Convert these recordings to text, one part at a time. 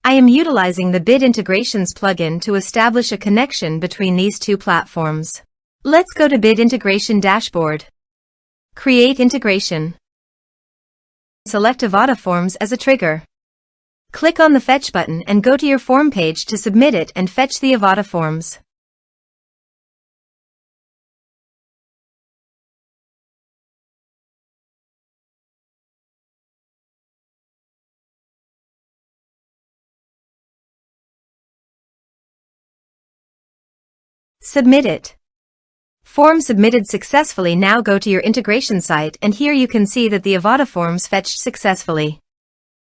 I am utilizing the Bit Integrations plugin to establish a connection between these two platforms. Let's go to Bit Integration Dashboard. Create integration. Select Avada Forms as a trigger. Click on the Fetch button and go to your form page to submit it and fetch the Avada Forms. Submit it. Form submitted successfully. Now go to your integration site and here you can see that the Avada Forms fetched successfully.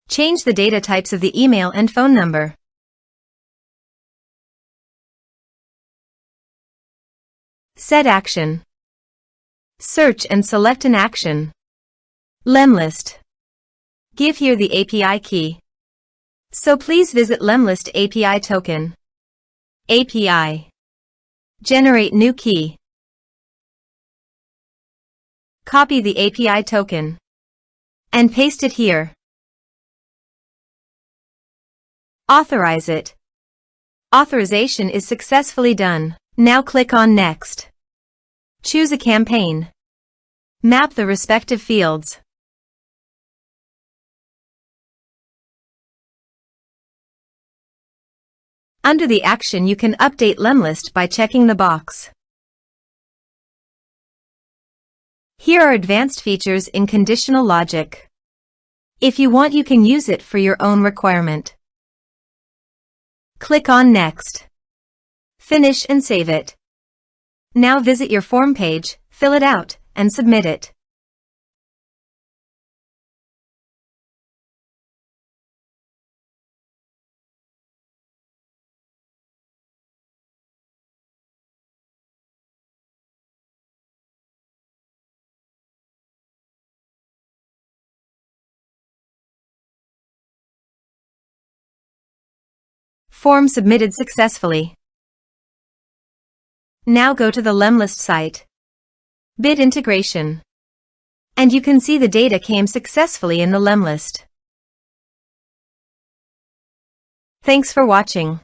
Change the data types of the email and phone number. Set action. Search and select an action. Lemlist. Give here the API key. So please visit Lemlist API token. API. Generate new key. Copy the API token and paste it here. Authorize it. Authorization is successfully done. Now click on Next. Choose a campaign. Map the respective fields. Under the action you can update Lemlist by checking the box. Here are advanced features in conditional logic. If you want you can use it for your own requirement. Click on Next. Finish and save it. Now visit your form page, fill it out, and submit it. Form submitted successfully. Now go to the Lemlist site. Bit integration. And you can see the data came successfully in the Lemlist. Thanks for watching.